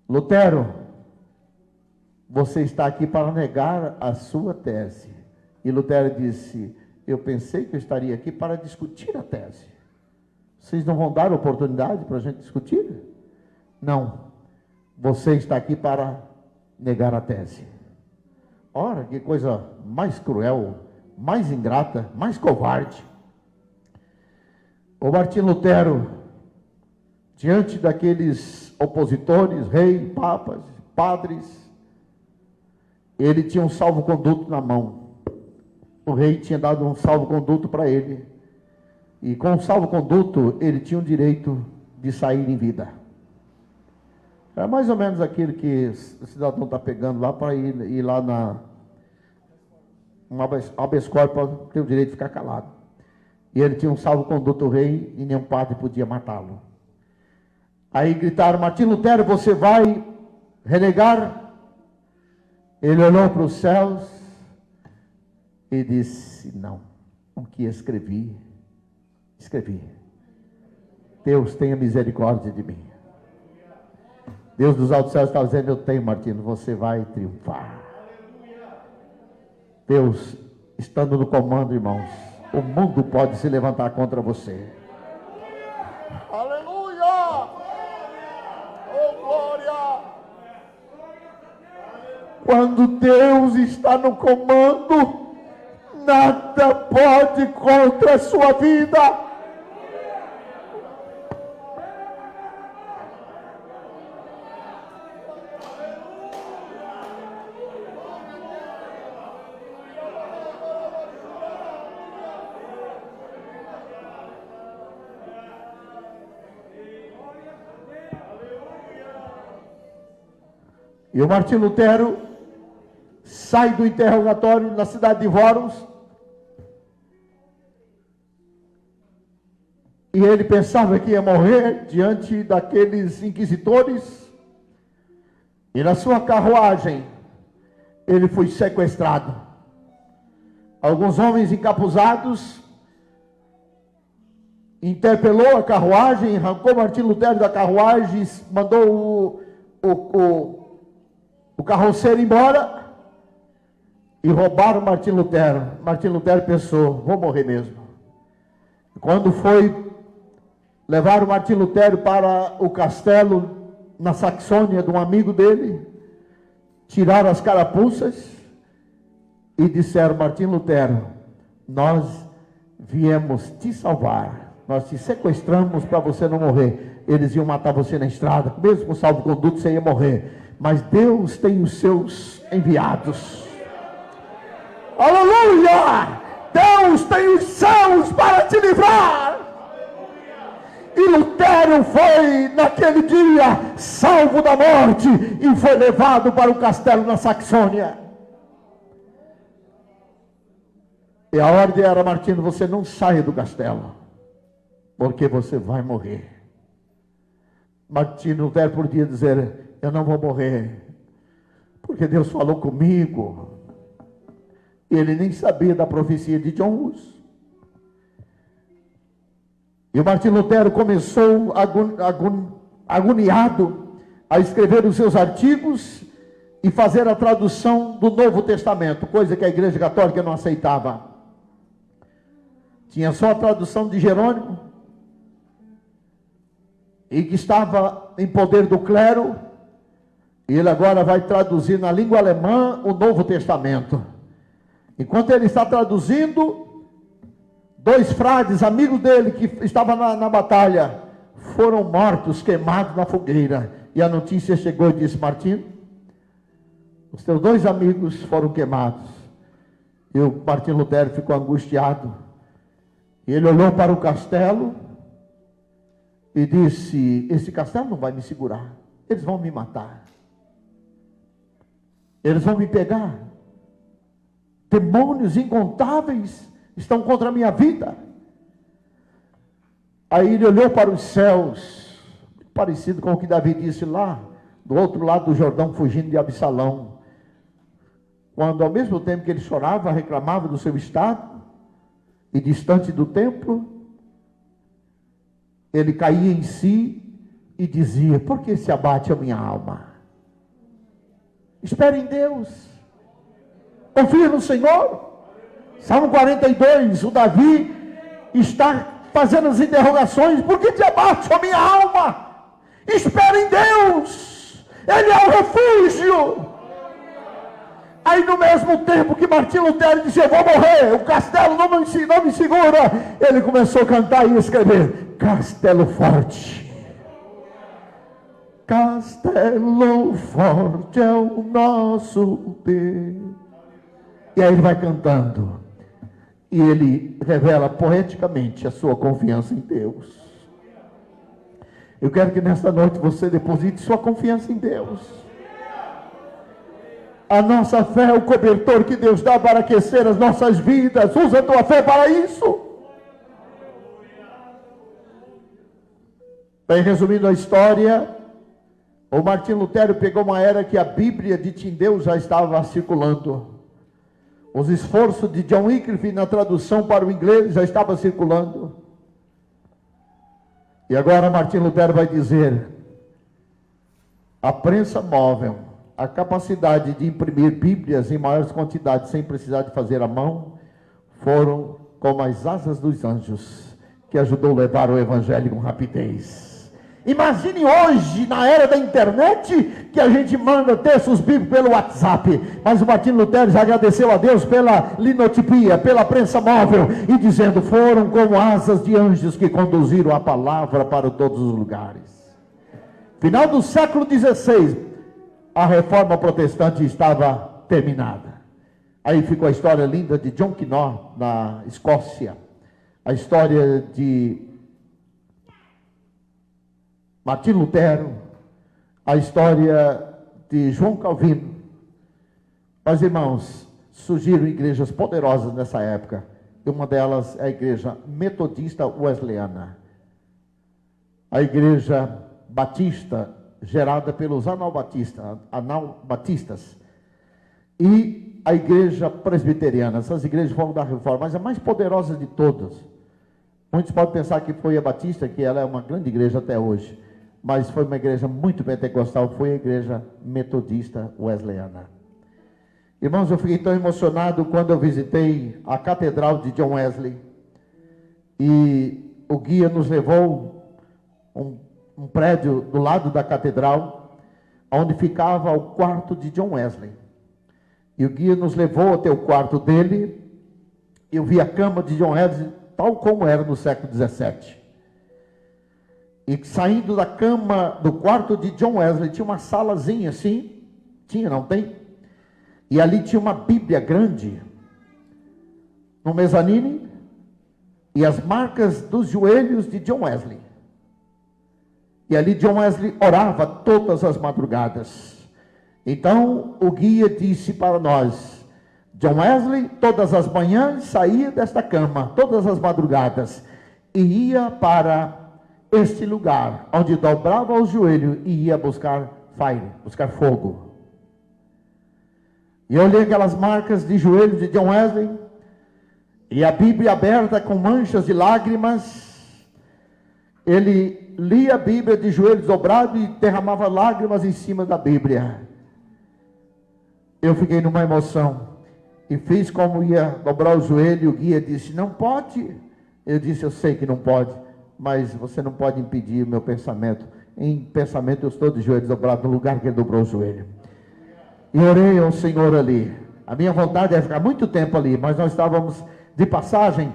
Lutero, você está aqui para negar a sua tese. E Lutero disse: eu pensei que eu estaria aqui para discutir a tese. Vocês não vão dar oportunidade para a gente discutir? Não, você está aqui para negar a tese. Ora, que coisa mais cruel, mais ingrata, mais covarde. O Martinho Lutero, diante daqueles opositores, rei, papas, padres, ele tinha um salvo-conduto na mão. O rei tinha dado um salvo-conduto para ele. E com o salvo-conduto, ele tinha o direito de sair em vida. É mais ou menos aquilo que o cidadão está pegando lá para ir lá na habeas corpus, ter o direito de ficar calado. E ele tinha um salvo-conduto do rei e nenhum padre podia matá-lo. Aí gritaram: Martim Lutero, você vai renegar? Ele olhou para os céus e disse: não, o que escrevi, escrevi. Deus tenha misericórdia de mim. Deus dos altos céus está dizendo: eu tenho, Martino, você vai triunfar. Deus estando no comando, irmãos, o mundo pode se levantar contra você. Aleluia! Oh, glória! Quando Deus está no comando, nada pode contra a sua vida. E o Martim Lutero sai do interrogatório na cidade de Worms. E ele pensava que ia morrer diante daqueles inquisitores. E na sua carruagem, ele foi sequestrado. Alguns homens encapuzados interpelou a carruagem, arrancou Martim Lutero da carruagem, mandou o carroceiro embora e roubaram Martim Lutero. Martim Lutero pensou: vou morrer mesmo. Quando foi levar o Martim Lutero para o castelo na Saxônia de um amigo dele, tiraram as carapuças e disseram: Martim Lutero, nós viemos te salvar, nós te sequestramos para você não morrer. Eles iam matar você na estrada, mesmo com salvo-conduto você ia morrer. Mas Deus tem os seus enviados. Aleluia! Deus tem os céus para te livrar. E Lutero foi naquele dia salvo da morte e foi levado para o castelo na Saxônia. E a ordem era: Martino, você não saia do castelo, porque você vai morrer. Martim Lutero podia dizer: eu não vou morrer, porque Deus falou comigo. Ele nem sabia da profecia de John Hus. E o Martim Lutero começou agoniado a escrever os seus artigos e fazer a tradução do Novo Testamento, coisa que a Igreja Católica não aceitava. Tinha só a tradução de Jerônimo, e que estava em poder do clero. E ele agora vai traduzir na língua alemã o Novo Testamento. Enquanto ele está traduzindo, dois frades, amigos dele, que estavam na batalha, foram mortos, queimados na fogueira. E a notícia chegou e disse: Martim, os teus dois amigos foram queimados. E o Martim Lutero ficou angustiado. E ele olhou para o castelo e disse: esse castelo não vai me segurar. Eles vão me matar. Eles vão me pegar. Demônios incontáveis estão contra a minha vida. Aí ele olhou para os céus, parecido com o que Davi disse lá, do outro lado do Jordão, fugindo de Absalão. Quando ao mesmo tempo que ele chorava, reclamava do seu estado, e distante do templo, ele caía em si e dizia: por que se abate a minha alma? Espere em Deus, confia no Senhor. Salmo 42, o Davi está fazendo as interrogações: por que te abate a minha alma? Espere em Deus, Ele é o refúgio. Aí no mesmo tempo que Martim Lutero disse: eu vou morrer, o castelo não me segura, ele começou a cantar e escrever: castelo forte, castelo forte é o nosso Deus. E aí ele vai cantando, e ele revela poeticamente a sua confiança em Deus. Eu quero que nesta noite você deposite sua confiança em Deus. A nossa fé é o cobertor que Deus dá para aquecer as nossas vidas. Usa a tua fé para isso. Bem, resumindo a história, o Martinho Lutero pegou uma era que a Bíblia de Tyndale já estava circulando. Os esforços de John Wycliffe na tradução para o inglês já estavam circulando. E agora Martinho Lutero vai dizer: a prensa móvel, a capacidade de imprimir Bíblias em maiores quantidades sem precisar de fazer à mão, foram como as asas dos anjos, que ajudou a levar o Evangelho com rapidez. Imagine hoje, na era da internet, que a gente manda textos bíblicos pelo WhatsApp. Mas o Martinho Lutero já agradeceu a Deus pela linotipia, pela prensa móvel, e dizendo: foram como asas de anjos que conduziram a palavra para todos os lugares. Final do século XVI, a reforma protestante estava terminada. Aí ficou a história linda de John Knox, na Escócia. A história de Martinho Lutero, a história de João Calvino. Mas, irmãos, surgiram igrejas poderosas nessa época. E uma delas é a igreja metodista wesleyana. A igreja batista, gerada pelos anabaptistas. E a igreja presbiteriana. Essas igrejas foram da reforma, mas a mais poderosa de todas. Muitos podem pensar que foi a batista, que ela é uma grande igreja até hoje. Mas foi uma igreja muito pentecostal, foi a igreja metodista wesleyana. Irmãos, eu fiquei tão emocionado quando eu visitei a catedral de John Wesley. E o guia nos levou um prédio do lado da catedral, onde ficava o quarto de John Wesley. E o guia nos levou até o quarto dele. Eu vi a cama de John Wesley tal como era no século XVII. E saindo da cama do quarto de John Wesley, tinha uma salazinha assim. Tinha, não tem? E ali tinha uma Bíblia grande, no mezanine, e as marcas dos joelhos de John Wesley. E ali John Wesley orava todas as madrugadas. Então o guia disse para nós: John Wesley todas as manhãs saía desta cama, todas as madrugadas, e ia para este lugar, onde dobrava o joelho e ia buscar fogo. E eu olhei aquelas marcas de joelho de John Wesley, e a Bíblia aberta com manchas de lágrimas. Ele lia a Bíblia de joelhos dobrados e derramava lágrimas em cima da Bíblia. Eu fiquei numa emoção, e fiz como ia dobrar o joelho. O guia disse: não pode. Eu disse: eu sei que não pode, mas você não pode impedir o meu pensamento. Em pensamento eu estou de joelhos dobrados no lugar que ele dobrou o joelho. E orei ao Senhor ali. A minha vontade é ficar muito tempo ali, mas nós estávamos de passagem.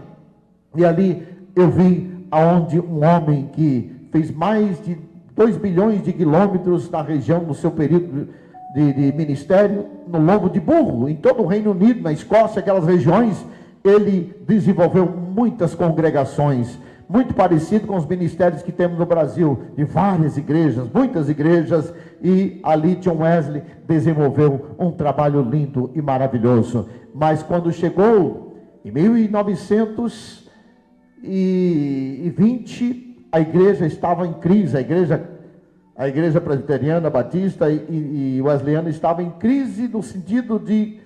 E ali eu vi aonde um homem que fez mais de 2 bilhões de quilômetros na região, no seu período de ministério, no lombo de burro, em todo o Reino Unido, na Escócia, aquelas regiões, ele desenvolveu muitas congregações, muito parecido com os ministérios que temos no Brasil, de várias igrejas, muitas igrejas, e ali John Wesley desenvolveu um trabalho lindo e maravilhoso. Mas quando chegou em 1920, a igreja estava em crise, a igreja presbiteriana, batista e wesleyana estava em crise no sentido de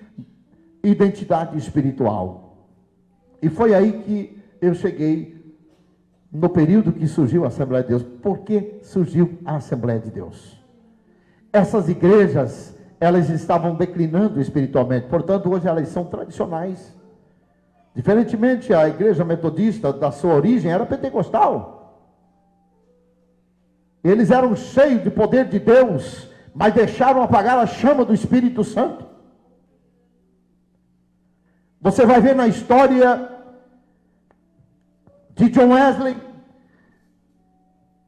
identidade espiritual. E foi aí que eu cheguei no período que surgiu a Assembleia de Deus. Por que surgiu a Assembleia de Deus? Essas igrejas, elas estavam declinando espiritualmente, portanto hoje elas são tradicionais. Diferentemente, a igreja metodista da sua origem era pentecostal. Eles eram cheios de poder de Deus, mas deixaram apagar a chama do Espírito Santo. Você vai ver na história de John Wesley,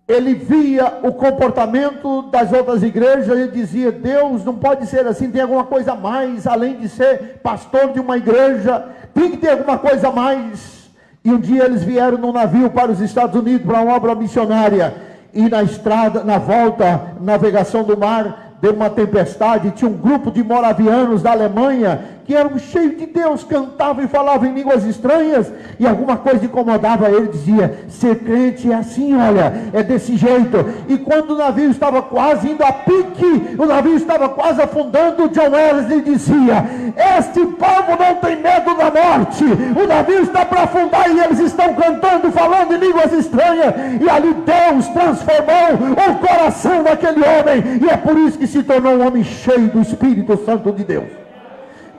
ele via o comportamento das outras igrejas e dizia: Deus não pode ser assim, tem alguma coisa a mais, além de ser pastor de uma igreja, tem que ter alguma coisa a mais. E um dia eles vieram num navio para os Estados Unidos, para uma obra missionária, e na estrada, na volta, navegação do mar, deu uma tempestade, tinha um grupo de moravianos da Alemanha, que eram cheios de Deus, cantavam e falavam em línguas estranhas, e alguma coisa incomodava ele, dizia: ser crente é assim, olha, é desse jeito. E quando o navio estava quase indo a pique, o navio estava quase afundando, John Wesley dizia: este povo não tem medo da morte, o navio está para afundar e eles estão cantando, falando em línguas estranhas, e ali Deus transformou o coração daquele homem, e é por isso que se tornou um homem cheio do Espírito Santo de Deus.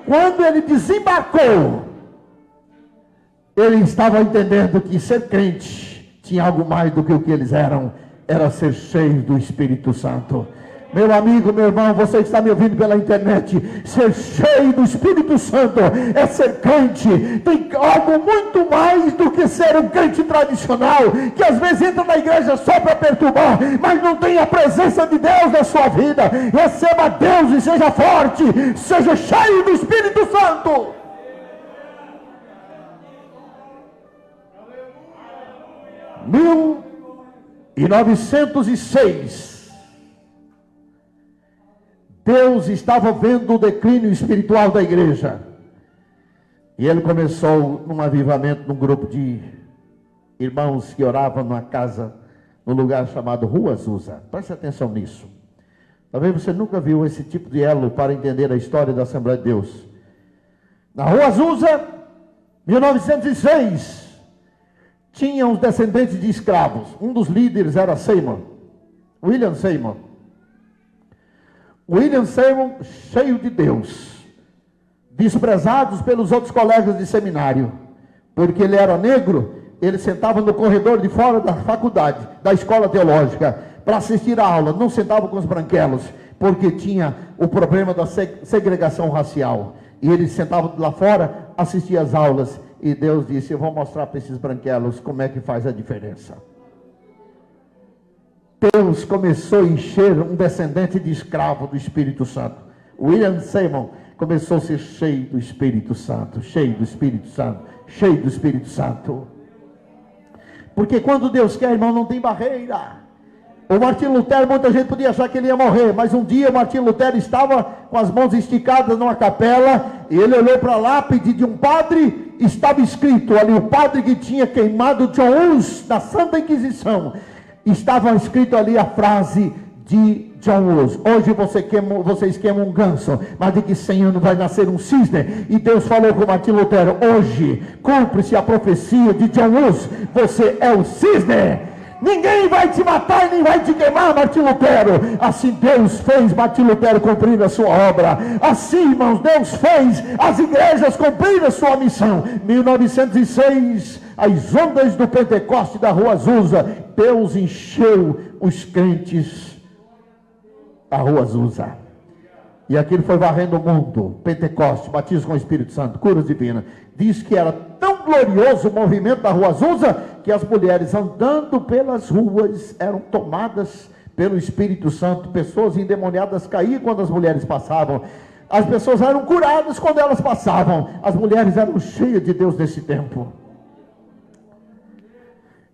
Quando ele desembarcou, ele estava entendendo que ser crente tinha algo mais do que o que eles eram, era ser cheio do Espírito Santo. Meu amigo, meu irmão, você que está me ouvindo pela internet, ser cheio do Espírito Santo é ser crente. Tem algo muito mais do que ser um crente tradicional, que às vezes entra na igreja só para perturbar, mas não tem a presença de Deus na sua vida. Receba Deus e seja forte, seja cheio do Espírito Santo. 1906, Deus estava vendo o declínio espiritual da igreja, e ele começou num avivamento, num grupo de irmãos que oravam numa casa, num lugar chamado Rua Azusa. Preste atenção nisso. Talvez você nunca viu esse tipo de elo para entender a história da Assembleia de Deus. Na Rua Azusa, 1906, tinha os descendentes de escravos. Um dos líderes era Seymour, William Seymour. William Seymour, cheio de Deus, desprezados pelos outros colegas de seminário, porque ele era negro. Ele sentava no corredor de fora da faculdade, da escola teológica, para assistir a aula. Não sentava com os branquelos, porque tinha o problema da segregação racial. E ele sentava lá fora, assistia às aulas, e Deus disse: eu vou mostrar para esses branquelos como é que faz a diferença. Deus começou a encher um descendente de escravo do Espírito Santo. William Seymour começou a ser cheio do Espírito Santo, cheio do Espírito Santo, cheio do Espírito Santo. Porque quando Deus quer, irmão, não tem barreira. O Martinho Lutero, muita gente podia achar que ele ia morrer, mas um dia o Martinho Lutero estava com as mãos esticadas numa capela, e ele olhou para a lápide de um padre, estava escrito ali, o padre que tinha queimado John Hus na Santa Inquisição, estava escrito ali a frase de John Hus: hoje vocês queimam um ganso, mas de que 100 anos vai nascer um cisne. E Deus falou com Martinho Lutero: hoje cumpre-se a profecia de John Hus, você é o cisne. Ninguém vai te matar e nem vai te queimar, Martinho Lutero. Assim Deus fez Martinho Lutero cumprir a sua obra. Assim, irmãos, Deus fez as igrejas cumprir a sua missão. 1906, as ondas do Pentecoste da Rua Azusa, Deus encheu os crentes da Rua Azusa. E aquilo foi varrendo o mundo. Pentecoste, batismo com o Espírito Santo, curas divinas. Diz que era tão glorioso o movimento da Rua Azusa, que as mulheres andando pelas ruas eram tomadas pelo Espírito Santo. Pessoas endemoniadas caíam quando as mulheres passavam. As pessoas eram curadas quando elas passavam. As mulheres eram cheias de Deus nesse tempo.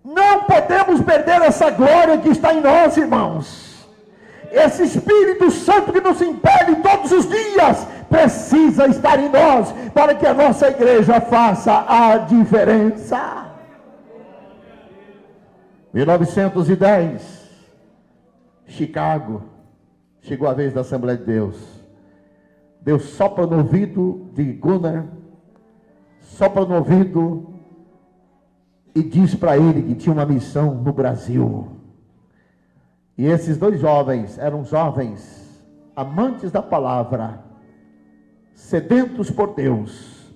Não podemos perder essa glória que está em nós, irmãos. Esse Espírito Santo que nos impele todos os dias precisa estar em nós, para que a nossa igreja faça a diferença. 1910, Chicago, chegou a vez da Assembleia de Deus. Deus sopra no ouvido de Gunnar, sopra no ouvido e diz para ele que tinha uma missão no Brasil. E esses dois jovens eram jovens amantes da palavra, sedentos por Deus.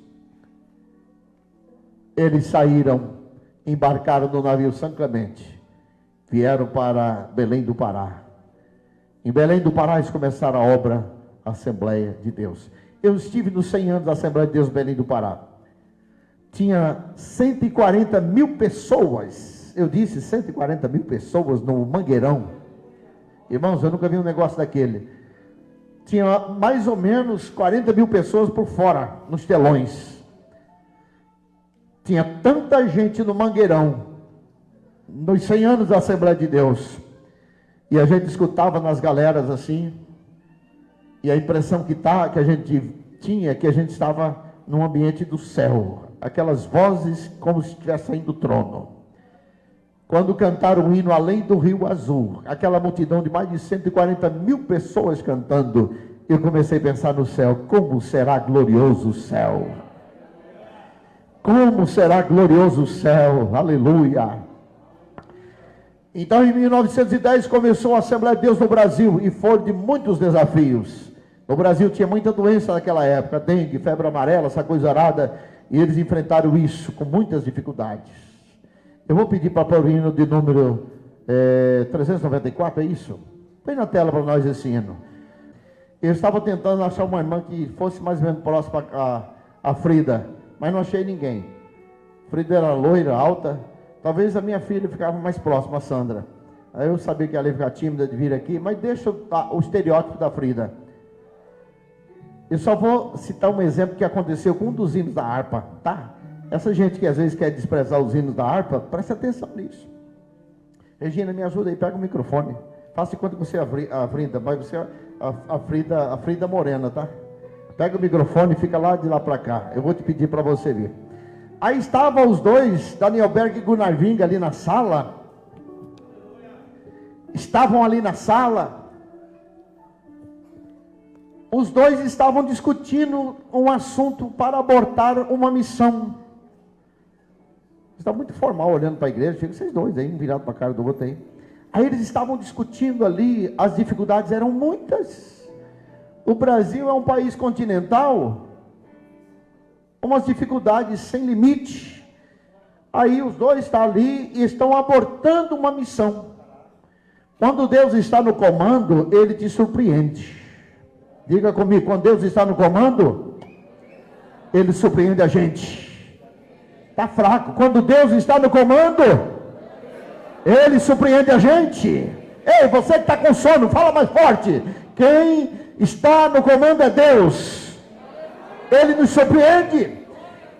Eles saíram, embarcaram no navio São Clemente, vieram para Belém do Pará. Em Belém do Pará eles começaram a obra Assembleia de Deus. Eu estive nos 100 anos da Assembleia de Deus Belém do Pará. Tinha 140 mil pessoas. Eu disse 140 mil pessoas no Mangueirão. Irmãos, eu nunca vi um negócio daquele. Tinha mais ou menos 40 mil pessoas por fora, nos telões. Tinha tanta gente no Mangueirão, nos 100 anos da Assembleia de Deus. E a gente escutava nas galeras assim, e a impressão que a gente tinha que a gente estava num ambiente do céu. Aquelas vozes como se estivesse saindo do trono. Quando cantaram o hino Além do Rio Azul, aquela multidão de mais de 140 mil pessoas cantando, eu comecei a pensar no céu. Como será glorioso o céu? Como será glorioso o céu? Aleluia! Então, em 1910, começou a Assembleia de Deus no Brasil, e foi de muitos desafios. No Brasil tinha muita doença naquela época, dengue, febre amarela, essa coisa arada, e eles enfrentaram isso com muitas dificuldades. Eu vou pedir para o hino de número 394, é isso? Põe na tela para nós esse hino. Eu estava tentando achar uma irmã que fosse mais ou menos próxima a Frida, mas não achei ninguém. Frida era loira, alta. Talvez a minha filha ficava mais próxima, a Sandra. Aí eu sabia que ela ia ficar tímida de vir aqui, mas deixa o estereótipo da Frida. Eu só vou citar um exemplo que aconteceu com um dos hinos da harpa, tá? Essa gente que às vezes quer desprezar os hinos da harpa, preste atenção nisso. Regina, me ajuda aí, pega o microfone. Faça enquanto você é a Frida, mas você é a Frida Morena, tá? Pega o microfone e fica lá de lá para cá. Eu vou te pedir para você vir. Aí estavam os dois, Daniel Berg e Gunnar Ving, ali na sala. Estavam ali na sala. Os dois estavam discutindo um assunto para abortar uma missão. Está muito formal olhando para a igreja, fica vocês dois aí, um virado para a cara do outro aí. Aí eles estavam discutindo ali, as dificuldades eram muitas. O Brasil é um país continental, umas dificuldades sem limite. Aí os dois estão ali e estão abortando uma missão. Quando Deus está no comando, Ele te surpreende. Diga comigo, quando Deus está no comando, Ele surpreende a gente. Está fraco. Quando Deus está no comando, Ele surpreende a gente. Ei, você que está com sono, fala mais forte. Quem está no comando é Deus. Ele nos surpreende.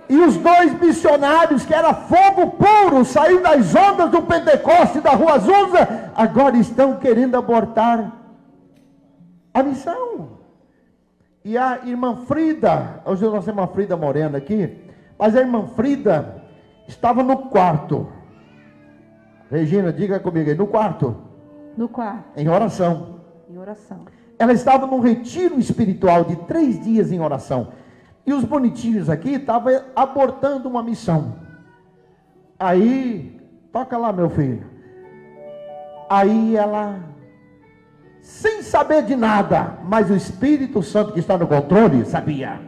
E os dois missionários, que era fogo puro, saindo das ondas do Pentecoste da Rua Azusa, agora estão querendo abortar a missão. E a irmã Frida, hoje nós temos uma Frida Morena aqui, mas a irmã Frida estava no quarto. Regina, diga comigo aí, no quarto. No quarto. Em oração. Em oração. Ela estava num retiro espiritual de 3 dias em oração. E os bonitinhos aqui estavam abortando uma missão. Aí, toca lá, meu filho. Aí ela, sem saber de nada, mas o Espírito Santo que está no controle, sabia.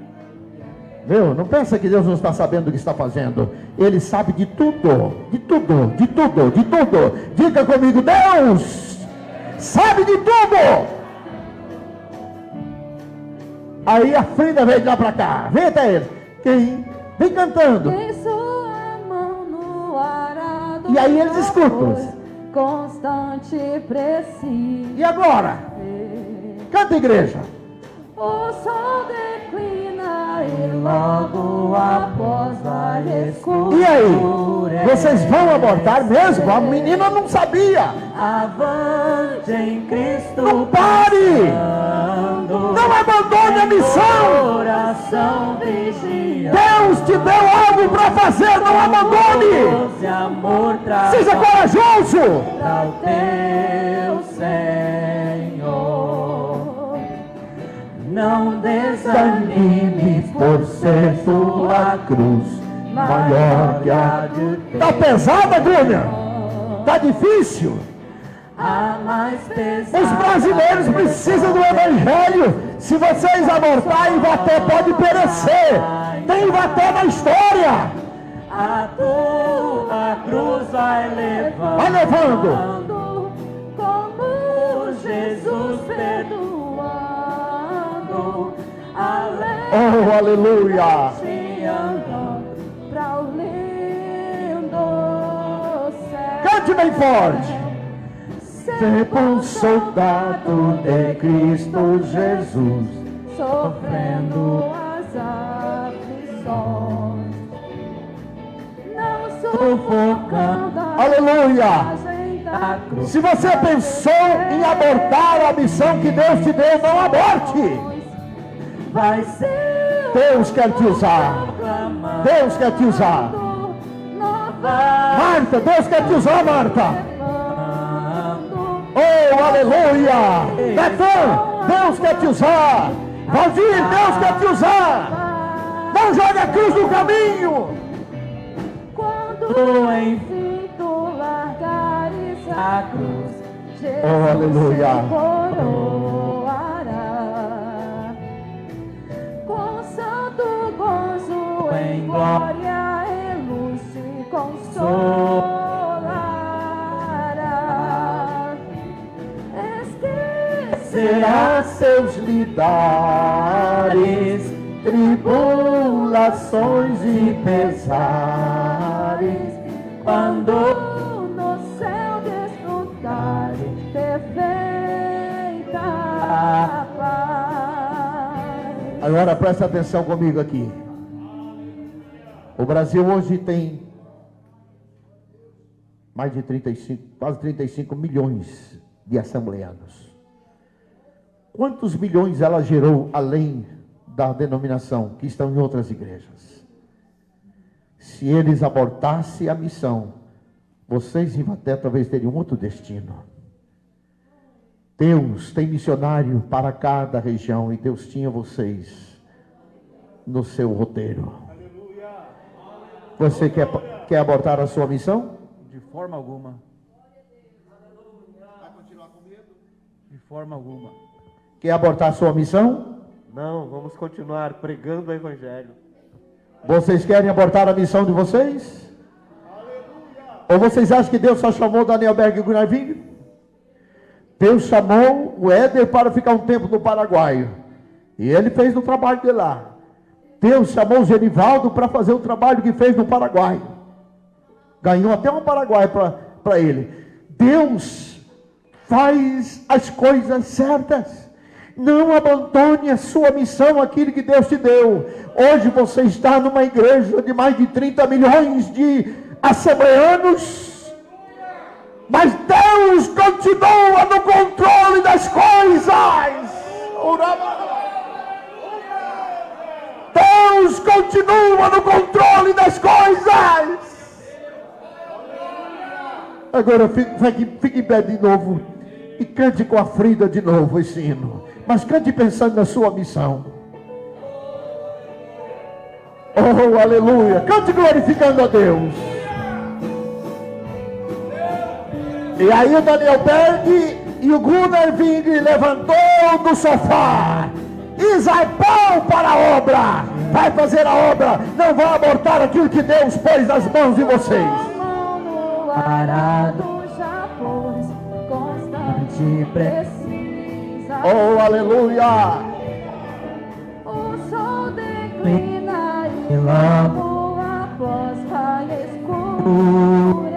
Viu? Não pensa que Deus não está sabendo o que está fazendo. Ele sabe de tudo, de tudo, de tudo, de tudo. Diga comigo, Deus sabe de tudo. Aí a Frida veio de lá para cá. Vem até ele. Quem? Vem cantando. Tem sua mão no arado. E aí eles escutam. Constante e preciso. E agora? Canta, igreja. O sol declina e logo após vai escurecer. E aí? Vocês vão abortar mesmo? A menina não sabia. Avante em Cristo. Não pare! Não abandone a missão! Coração vigia. Deus te deu algo para fazer, não abandone! Seja corajoso! Para o teu Senhor. Não desanimes por ser tua cruz maior que a de Deus. Tá pesada, Gúnia? Tá difícil? Os brasileiros precisam do Evangelho. Se vocês abortarem, Ivaté pode perecer. Tem Ivaté na história. A tua cruz vai levando. Vai levando. Como Jesus perdoando. Oh, aleluia. Pra o lindo céu. Cante bem forte. Ser bom soldado de Cristo Jesus, sofrendo as aflições, não sufocando. Aleluia! Se você pensou em abortar a missão que Deus te deu, não aborte. Vai ser Deus quer te usar. Deus quer te usar. Marta, Deus quer te usar, Marta. Oh, aleluia. Betão, Deus quer te usar. Valdir, Deus quer te usar. Não jogue a cruz no caminho. Quando enfim tu largares a cruz, Jesus aleluia. te coroará com santo gozo em glória e luz te consolará. Esquecerá seus lidares, tribulações e pesares, quando no céu desfrutar perfeita paz. Agora presta atenção comigo aqui. O Brasil hoje tem mais de 35, quase 35 milhões de assembleanos. Quantos milhões ela gerou além da denominação que estão em outras igrejas? Se eles abortassem a missão, vocês em Ivaté talvez teriam outro destino. Deus tem missionário para cada região e Deus tinha vocês no seu roteiro. Você quer abortar a sua missão? De forma alguma. Vai continuar com medo? De forma alguma. Quer abortar a sua missão? Não, vamos continuar pregando o Evangelho. Vocês querem abortar a missão de vocês? Ou vocês acham que Deus só chamou Daniel Berg e Gunnar Ving? Deus chamou o Éder para ficar um tempo no Paraguai. E ele fez o trabalho de lá. Deus chamou o Genivaldo para fazer o trabalho que fez no Paraguai. Ganhou até um Paraguai para ele. Deus faz as coisas certas. Não abandone a sua missão, aquilo que Deus te deu. Hoje você está numa igreja de mais de 30 milhões de assembleanos. Mas Deus continua no controle das coisas. Deus continua no controle das coisas. Agora fique em pé de novo e cante com a Frida de novo esse hino. Mas cante pensando na sua missão. Oh, aleluia. Cante glorificando a Deus. E aí o Daniel Berg e o Gunnar Ving levantou do sofá e zarpou para a obra. Vai fazer a obra. Não vai abortar aquilo que Deus pôs nas mãos de vocês. Parado já pois constante precisa. Oh, aleluia. O sol declina e logo após vai escurecer.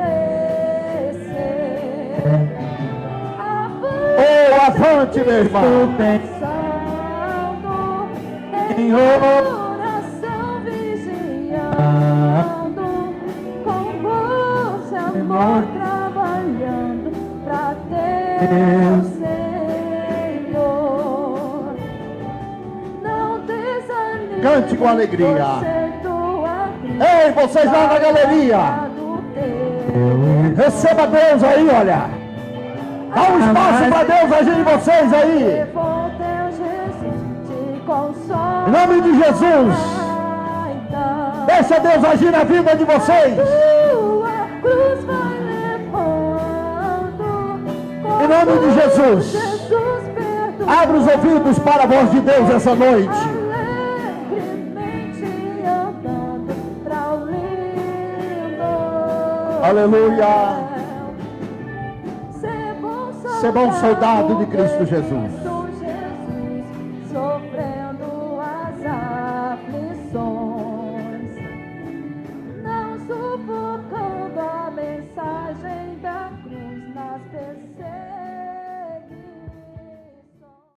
Oh, avante, meu irmão. Pensando em oração vigiando, com gosto e amor trabalhando pra Deus, Senhor. Não desanime. Cante com alegria. Você tua Ei, vocês lá na galeria. Receba Deus aí, olha. Dá um espaço para Deus agir em vocês aí. Em nome de Jesus. Deixa Deus agir na vida de vocês. Em nome de Jesus. Abra os ouvidos para a voz de Deus essa noite. Aleluia. Ser bom soldado de Cristo Jesus.